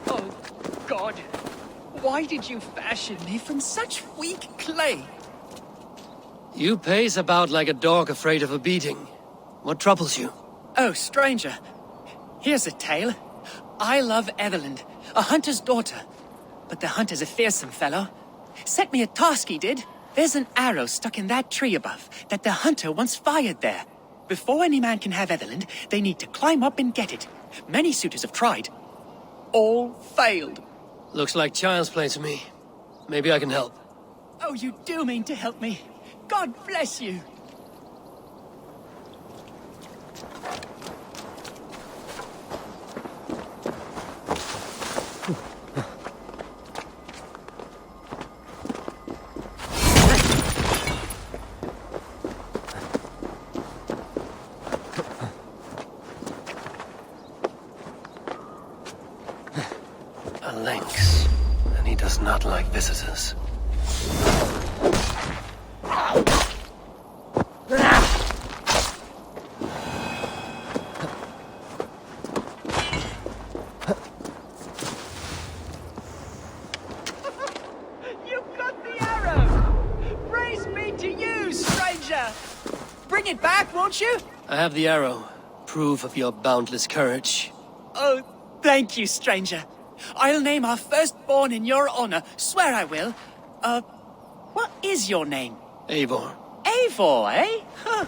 Oh, God. Why did you fashion me from such weak clay? You pace about like a dog afraid of a beating. What troubles you? Oh, stranger. Here's a tale. I love Evelyn, a hunter's daughter. But the hunter's a fearsome fellow. Set me a task he did. There's an arrow stuck in that tree above that the hunter once fired there. Before any man can have Evelyn, they need to climb up and get it. Many suitors have tried. All failed. Looks like child's play to me. Maybe I can help. Oh, you do mean to help me. God bless you. A lynx, and he does not like visitors. You got the arrow! Praise be to you, stranger! Bring it back, won't you? I have the arrow. Proof of your boundless courage. Oh, thank you, stranger. I'll name our firstborn in your honor. Swear I will. What is your name? Eivor. Eivor, eh? Huh.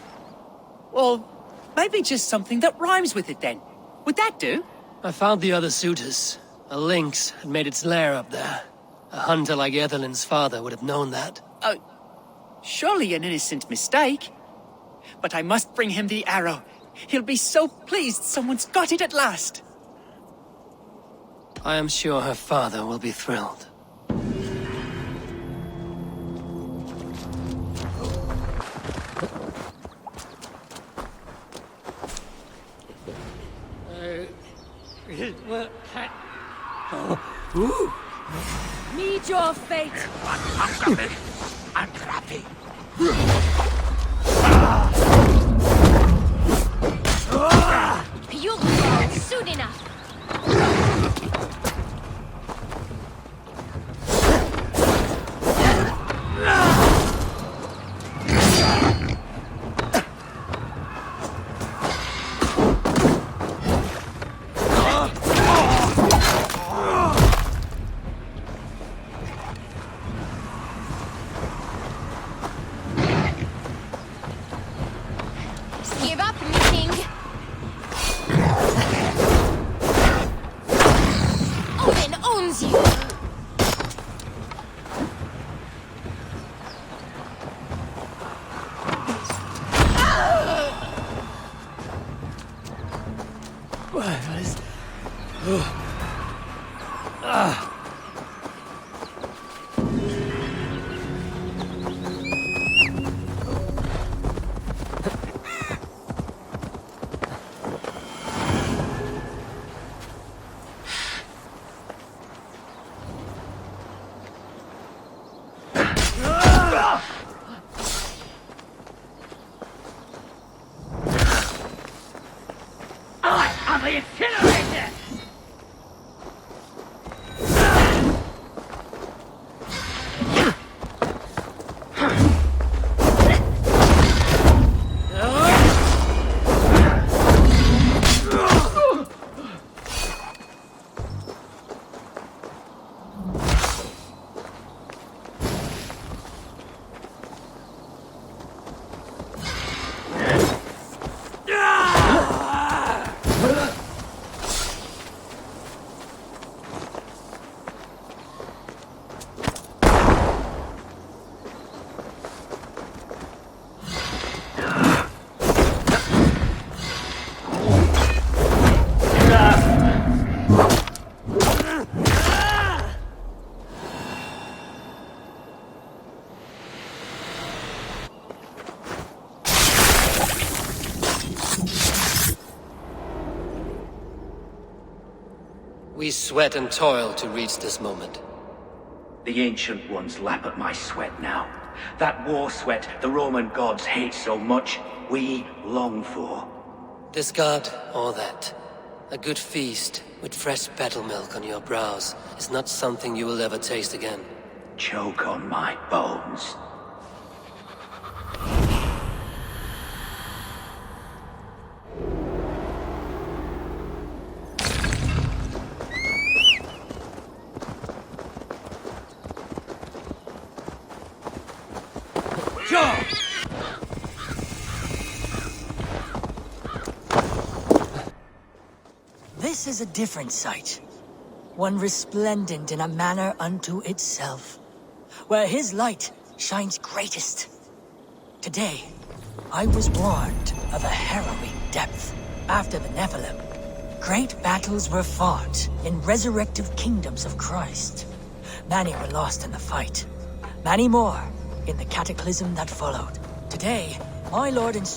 Well, maybe just something that rhymes with it then. Would that do? I found the other suitors. A lynx had made its lair up there. A hunter like Ethelyn's father would have known that. Oh, surely an innocent mistake. But I must bring him the arrow. He'll be so pleased someone's got it at last. I am sure her father will be thrilled. Meet your fate. I'm happy. You'll fall soon enough. Give up, meeting. Odin owns you. We sweat and toil to reach this moment. The Ancient Ones lap at my sweat now. That war sweat the Roman gods hate so much, we long for. This god or that. A good feast with fresh battle milk on your brows is not something you will ever taste again. Choke on my bones. This is a different sight. One resplendent in a manner unto itself, where his light shines greatest. Today, I was warned of a harrowing depth. After the Nephilim, great battles were fought in resurrective kingdoms of Christ. Many were lost in the fight. Many more in the cataclysm that followed. Today, my lord and...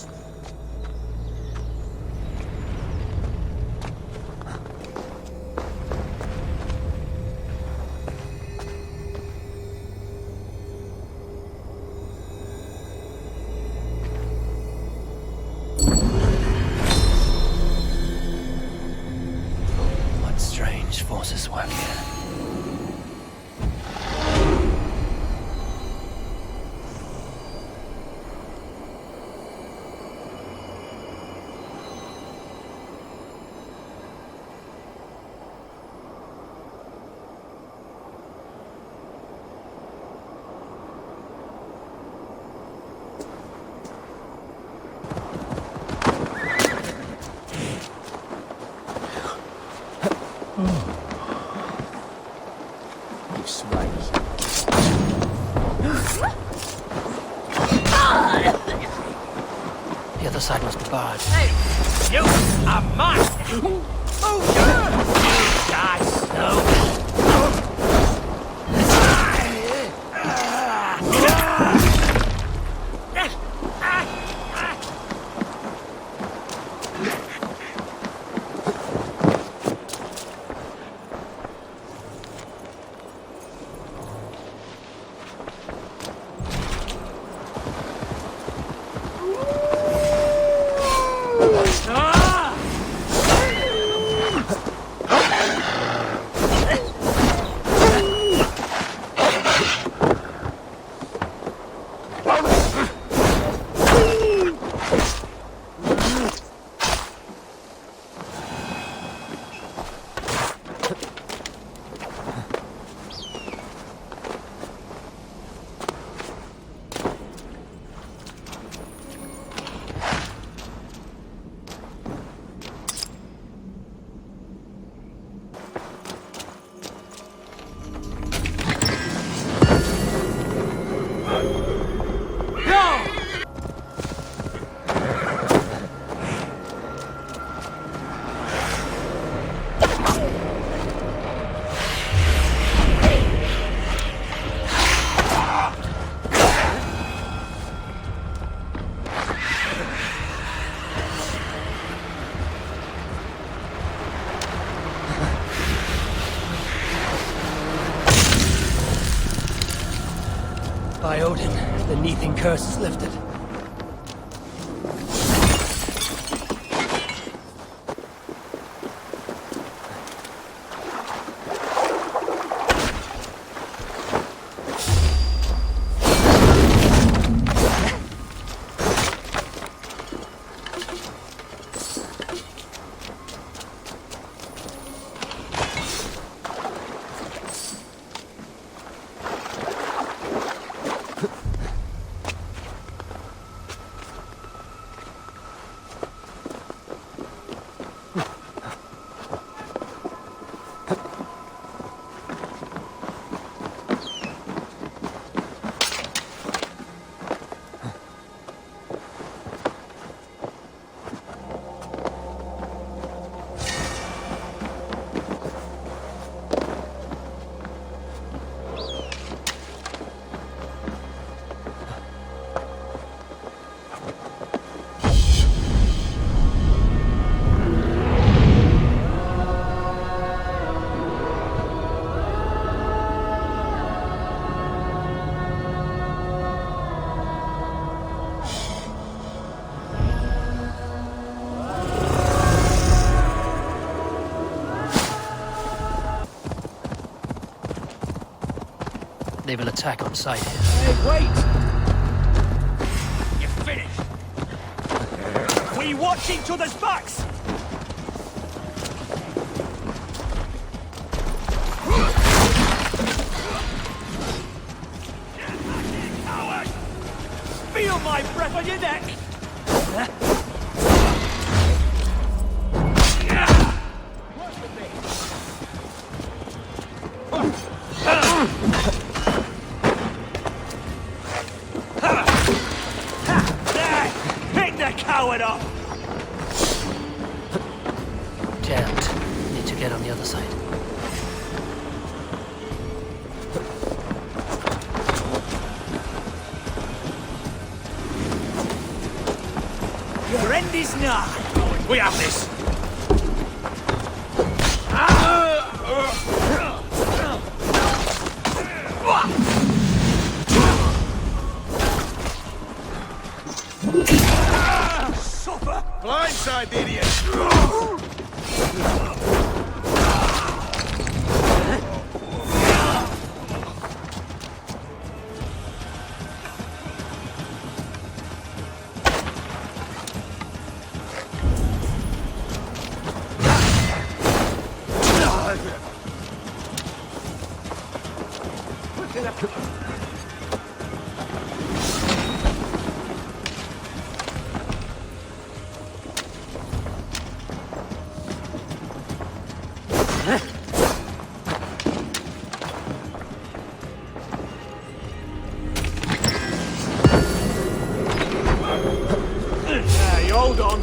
What strange forces work here? The other side must be barred. You are mine! Oh, you die slow! By Odin, the Neething curse is lifted. They will attack on sight. Hey, wait! You're finished! We watch each other's backs! Coward! Feel my breath on your neck! Pick the coward up! Jammed. Need to get on the other side. Your end is nigh! We have this! Suffer! Blindside, idiot! Hey, hold on.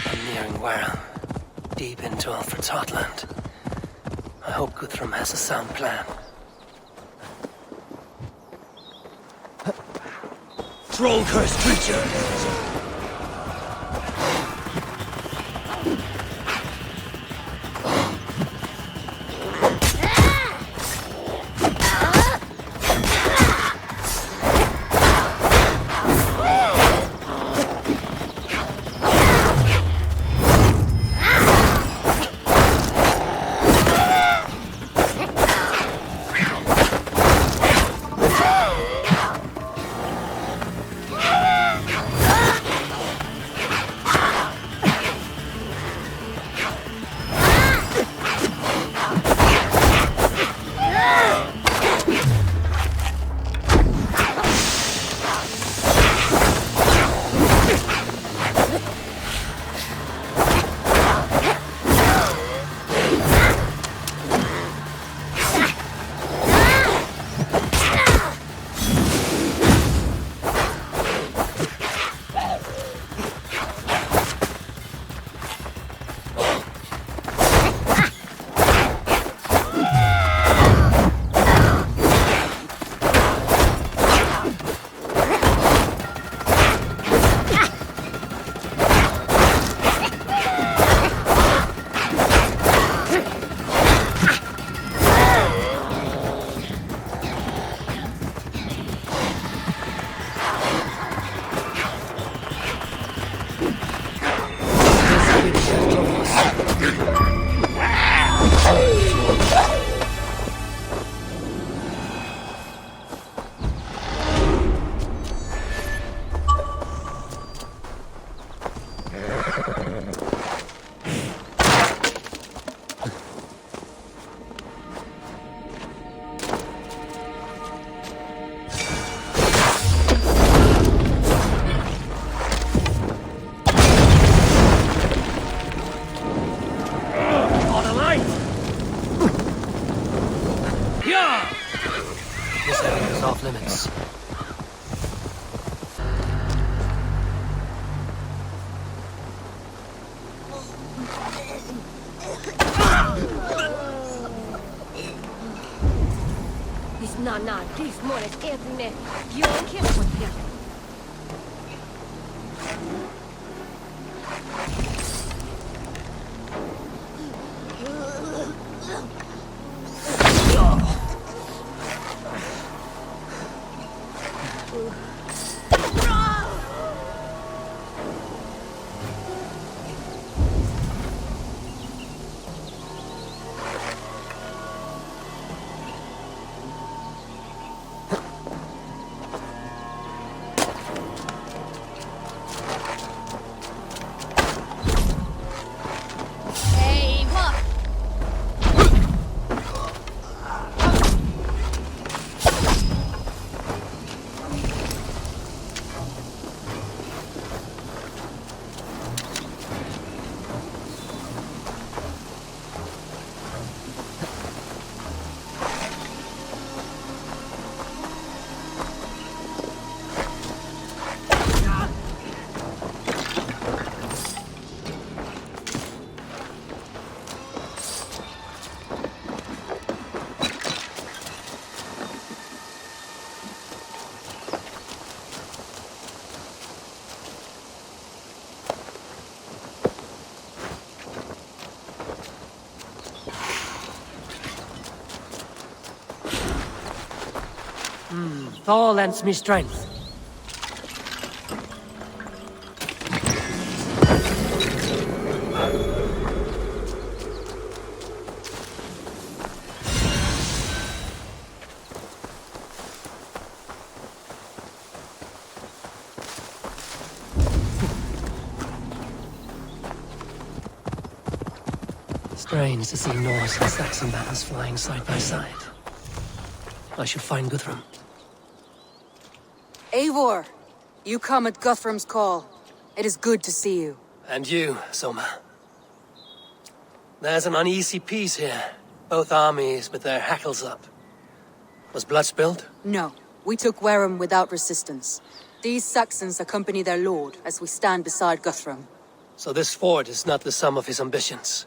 I'm nearing Wirral. Deep into Alfred's heartland. I hope Guthrum has a sound plan. Troll-cursed creature! This area is off limits. This more is every you're careful here. Thor lends me strength. Strange to see Norse and Saxon banners flying side by side. I should find Guthrum. Eivor, you come at Guthrum's call. It is good to see you. And you, Soma. There's an uneasy peace here. Both armies with their hackles up. Was blood spilled? No, we took Wareham without resistance. These Saxons accompany their lord as we stand beside Guthrum. So this fort is not the sum of his ambitions.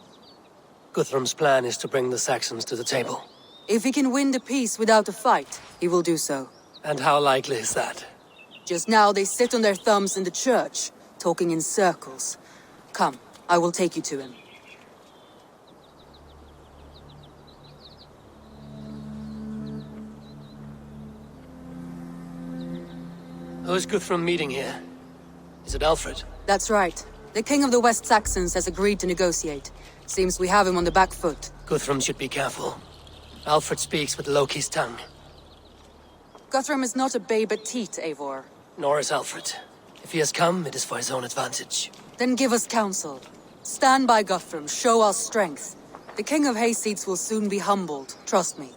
Guthrum's plan is to bring the Saxons to the table. If he can win the peace without a fight, he will do so. And how likely is that? Just now they sit on their thumbs in the church, talking in circles. Come, I will take you to him. Who is Guthrum meeting here? Is it Alfred? That's right. The king of the West Saxons has agreed to negotiate. Seems we have him on the back foot. Guthrum should be careful. Alfred speaks with Loki's tongue. Guthrum is not a babe at teat, Eivor. Nor is Alfred. If he has come, it is for his own advantage. Then give us counsel. Stand by Guthrum, show our strength. The king of Hayseeds will soon be humbled, trust me.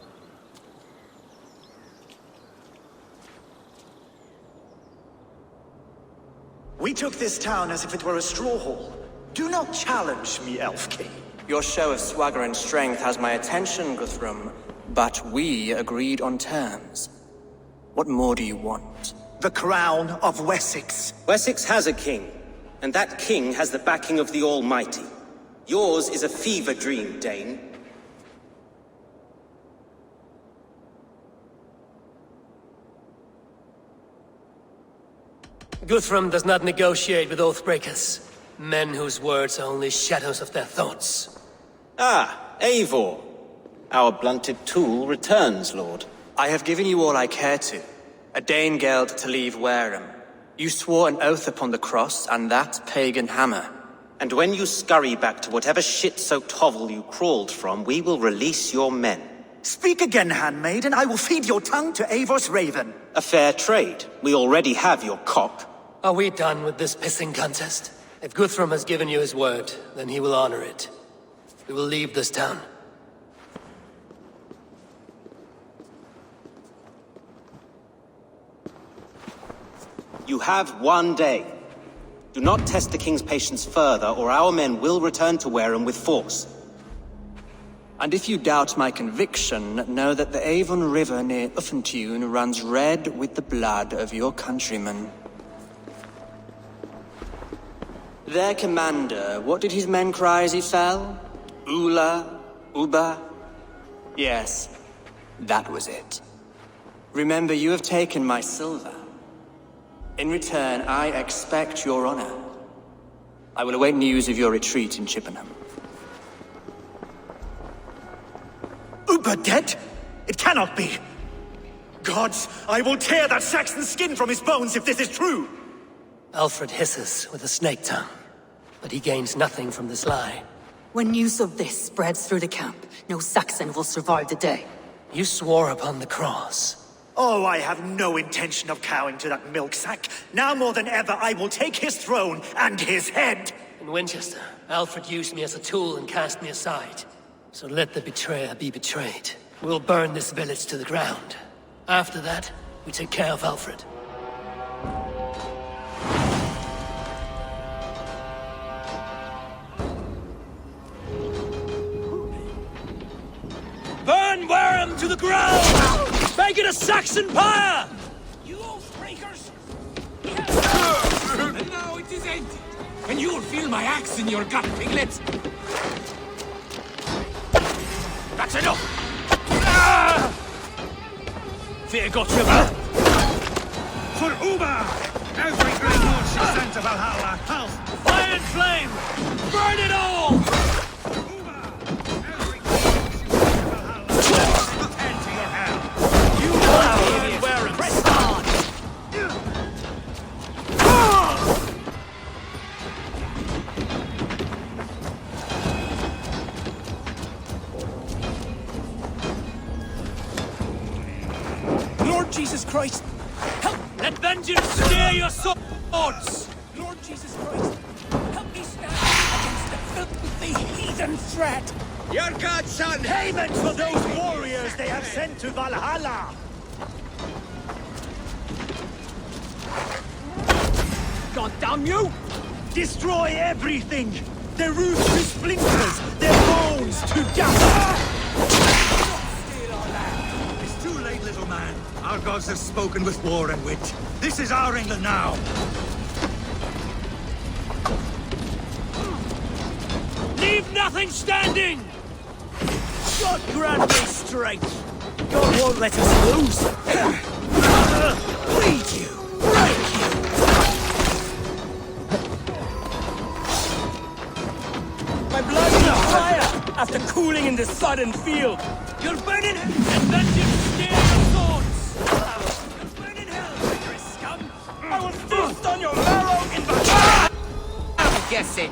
We took this town as if it were a straw hall. Do not challenge me, Elf King. Your show of swagger and strength has my attention, Guthrum, but we agreed on terms. What more do you want? The crown of Wessex. Wessex has a king, and that king has the backing of the Almighty. Yours is a fever dream, Dane. Guthrum does not negotiate with oathbreakers. Men whose words are only shadows of their thoughts. Ah, Eivor. Our blunted tool returns, Lord. I have given you all I care to. A Danegeld to leave Wareham. You swore an oath upon the cross, and that pagan hammer. And when you scurry back to whatever shit-soaked hovel you crawled from, we will release your men. Speak again, handmaid, and I will feed your tongue to Eivor's raven. A fair trade. We already have your cock. Are we done with this pissing contest? If Guthrum has given you his word, then he will honor it. We will leave this town. You have 1 day. Do not test the king's patience further, or our men will return to Wareham with force. And if you doubt my conviction, know that the Avon River near Uffentune runs red with the blood of your countrymen. Their commander, what did his men cry as he fell? Ula? Uba? Yes, that was it. Remember, you have taken my silver. In return, I expect your honor. I will await news of your retreat in Chippenham. Uber dead? It cannot be. Gods, I will tear that Saxon skin from his bones if this is true. Alfred hisses with a snake tongue, but he gains nothing from this lie. When news of this spreads through the camp, no Saxon will survive the day. You swore upon the cross. Oh, I have no intention of cowing to that milk sack. Now more than ever, I will take his throne and his head. In Winchester, Alfred used me as a tool and cast me aside. So let the betrayer be betrayed. We'll burn this village to the ground. After that, we take care of Alfred. Burn Wareham to the ground! Make it a Saxon pyre! You oathbreakers! Yes! And now it is empty. And you'll feel my axe in your gut, piglets. That's enough! Ah! Fear got you, man. For Uber! Every great Norse shall stand to Valhalla. Health, fire and flame! Burn it all! Head to your hell. You will be in Wareham. Jesus Christ! Help! Let vengeance steer your swords! Lord Jesus Christ! Help me stand against the filthy heathen threat! Your godson! Payment for those warriors they have sent to Valhalla! God damn you! Destroy everything! Their roofs to splinters! Their bones to dust! It's too late, little man. Our gods have spoken with war and wit. This is our England now. Leave nothing standing! God grant me strength! God won't let us lose! Bleed you! Break you! My blood's on fire after cooling in the sodden field! You're burning hell! Let vengeance steer your swords! You're burning hell, traitorous scum! I will feast on your marrow in the... I'm guessing.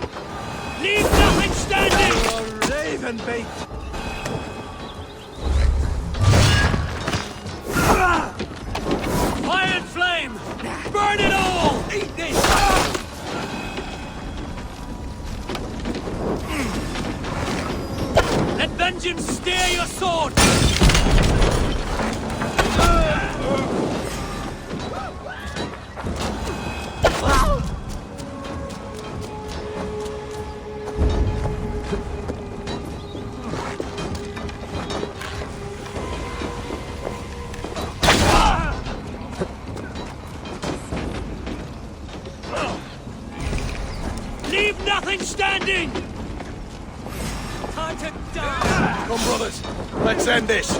Leave nothing standing! Your raven bait! Fire and flame! Burn it all! Eat this! Let vengeance steer your sword! Leave nothing standing! Time to die! Come, brothers. Let's end this.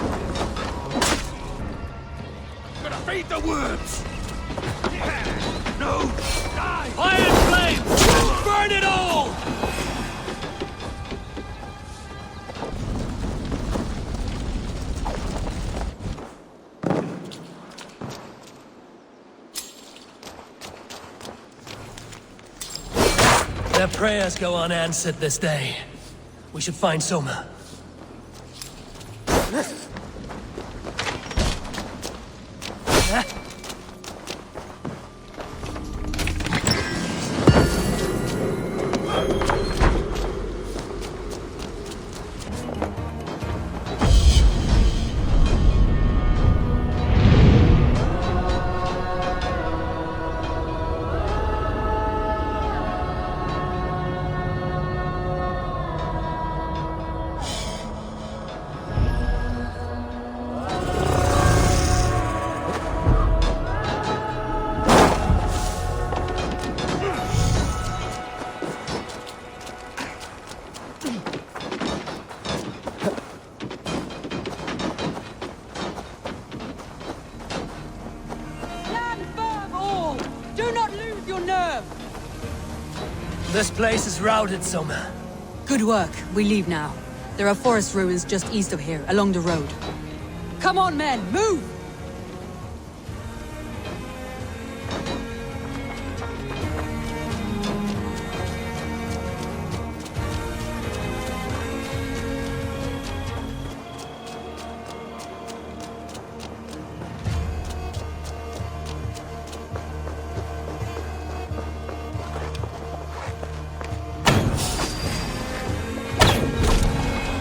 Gonna feed the worms. No! Die! Fire and flame! Burn it all! Their prayers go unanswered this day. We should find Soma. Stand firm, all! Do not lose your nerve! This place is routed, Soma. Good work. We leave now. There are forest ruins just east of here, along the road. Come on, men! Move!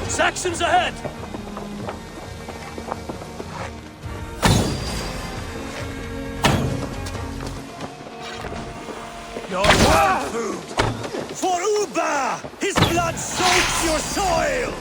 Saxons ahead! Your worm food! For Uba! His blood soaks your soil!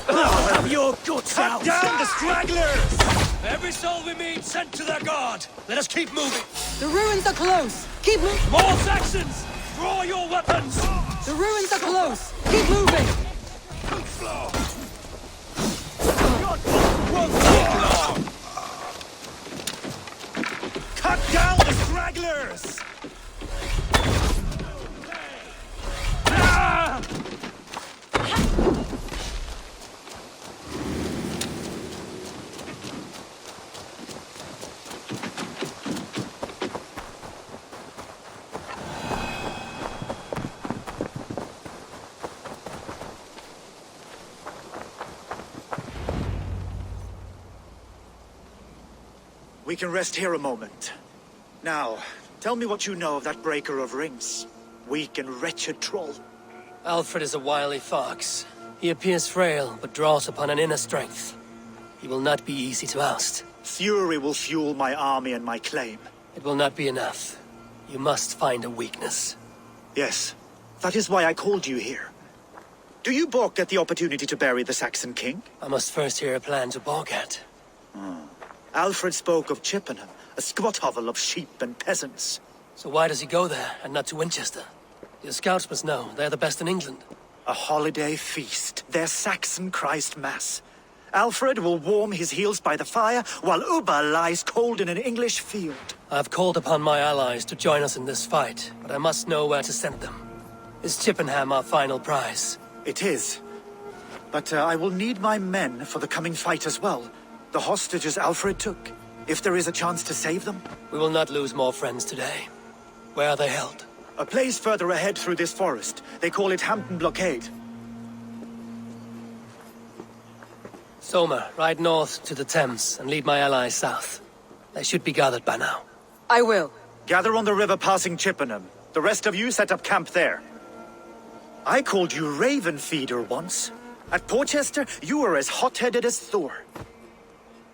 I'll have your guts out! Cut down the stragglers! Every soul we meet sent to their god! Let us keep moving! The ruins are close! Keep moving! More Saxons! Draw your weapons! The ruins are close! Keep moving! Cut down the stragglers! Ah! We can rest here a moment. Now, tell me what you know of that breaker of rings. Weak and wretched troll. Alfred is a wily fox. He appears frail, but draws upon an inner strength. He will not be easy to oust. Fury will fuel my army and my claim. It will not be enough. You must find a weakness. Yes, that is why I called you here. Do you balk at the opportunity to bury the Saxon king? I must first hear a plan to balk at. Alfred spoke of Chippenham, a squat hovel of sheep and peasants. So why does he go there, and not to Winchester? Your scouts must know, they're the best in England. A holiday feast, their Saxon Christ Mass. Alfred will warm his heels by the fire, while Uba lies cold in an English field. I've called upon my allies to join us in this fight, but I must know where to send them. Is Chippenham our final prize? It is. But I will need my men for the coming fight as well. The hostages Alfred took. If there is a chance to save them. We will not lose more friends today. Where are they held? A place further ahead through this forest. They call it Hampton Blockade. Soma, ride north to the Thames and lead my allies south. They should be gathered by now. I will. Gather on the river passing Chippenham. The rest of you set up camp there. I called you Raven Feeder once. At Porchester, you were as hot-headed as Thor.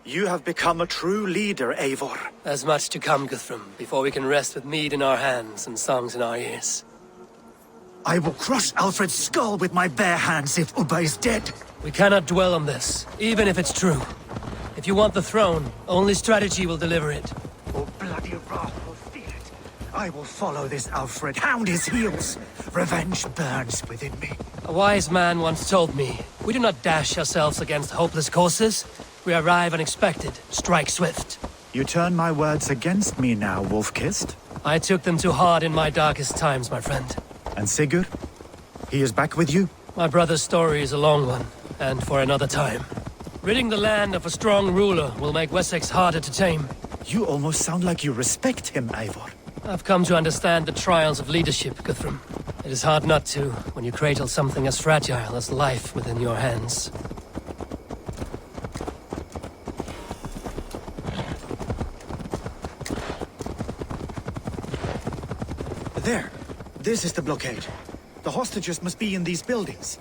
You have become a true leader, Eivor. There's much to come, Guthrum, before we can rest with mead in our hands and songs in our ears. I will crush Alfred's skull with my bare hands if Uba is dead. We cannot dwell on this, even if it's true. If you want the throne, only strategy will deliver it. Oh, bloody wrath will feel it. I will follow this Alfred, hound his heels. Revenge burns within me. A wise man once told me, we do not dash ourselves against hopeless courses. We arrive unexpected, strike swift. You turn my words against me now, Wolf-Kissed. I took them too hard in my darkest times, my friend. And Sigurd? He is back with you? My brother's story is a long one, and for another time. Ridding the land of a strong ruler will make Wessex harder to tame. You almost sound like you respect him, Eivor. I've come to understand the trials of leadership, Guthrum. It is hard not to, when you cradle something as fragile as life within your hands. There. This is the blockade. The hostages must be in these buildings.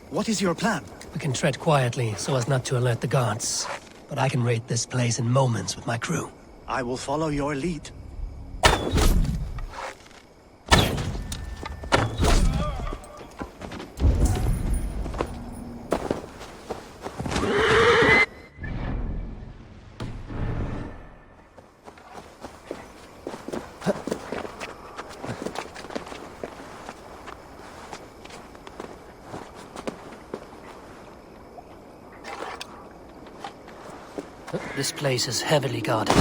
What is your plan? We can tread quietly so as not to alert the guards. But I can raid this place in moments with my crew. I will follow your lead. This place is heavily guarded.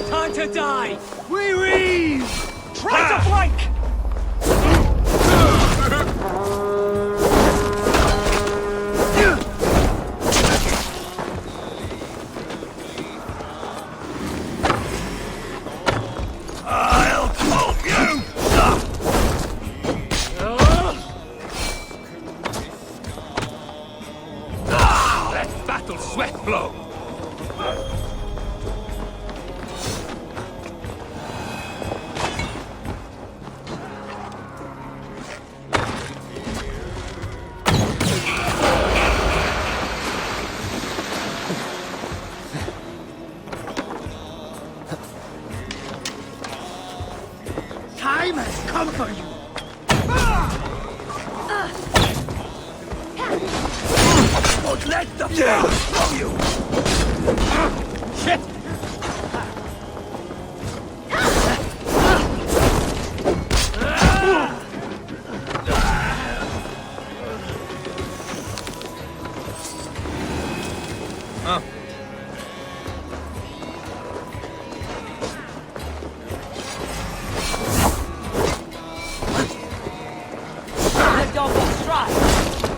Time to die! We reeve! Try to flank! Sweat flow! Time has come for you! Don't let the fire from you! Shit! The double strike!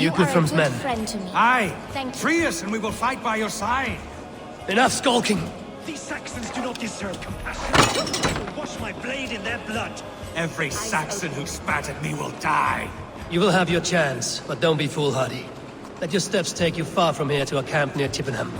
You are a Guthrum's good men. friend to me. Aye. Thank you. Free us and we will fight by your side. Enough skulking! These Saxons do not deserve compassion. I will wash my blade in their blood. Every Saxon who spat at me will die. You will have your chance, but don't be foolhardy. Let your steps take you far from here to a camp near Chippenham.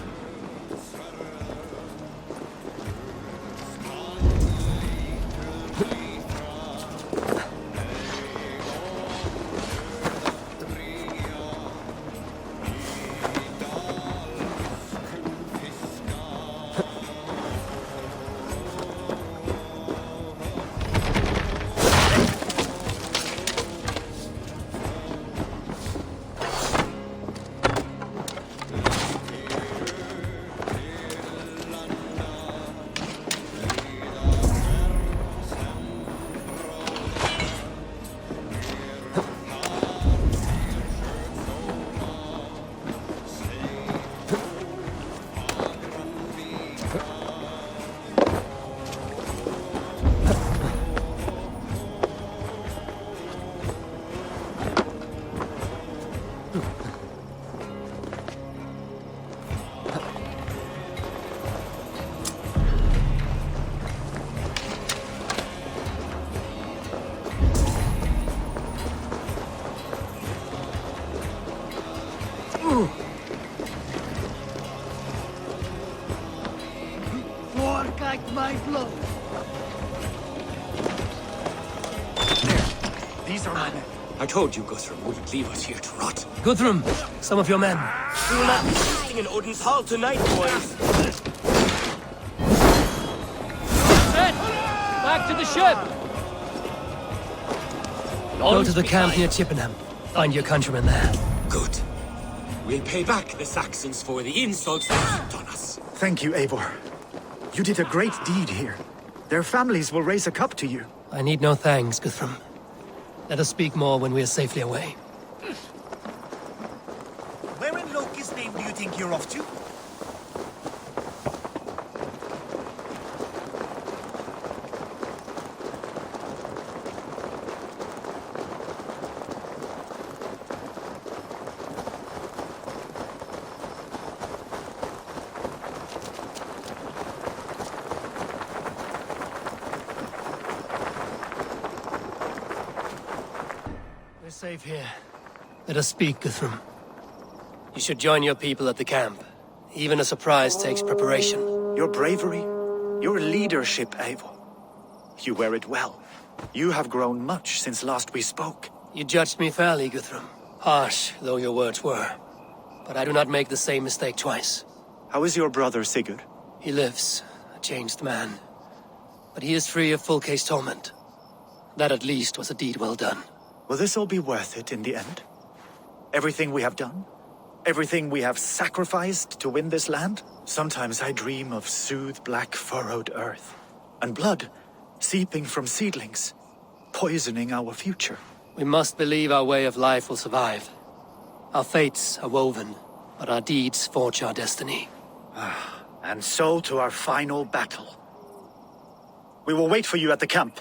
These are my men. I told you Guthrum wouldn't leave us here to rot. Guthrum, some of your men. We will not be feasting in Odin's hall tonight, boys. Set! Back to the ship! Go to the camp near Chippenham. Find your countrymen there. Good. We'll pay back the Saxons for the insults they heaped on us. Thank you, Eivor. You did a great deed here. Their families will raise a cup to you. I need no thanks, Guthrum. Let us speak more when we are safely away. Where in Loki's name do you think you're off to? We're safe here. Let us speak, Guthrum. You should join your people at the camp. Even a surprise takes preparation. Your bravery, your leadership, Eivor. You wear it well. You have grown much since last we spoke. You judged me fairly, Guthrum. Harsh though your words were. But I do not make the same mistake twice. How is your brother, Sigurd? He lives, a changed man. But he is free of full case torment. That at least was a deed well done. Will this all be worth it in the end? Everything we have done? Everything we have sacrificed to win this land? Sometimes I dream of soothed black furrowed earth. And blood seeping from seedlings, poisoning our future. We must believe our way of life will survive. Our fates are woven, but our deeds forge our destiny. And so to our final battle. We will wait for you at the camp.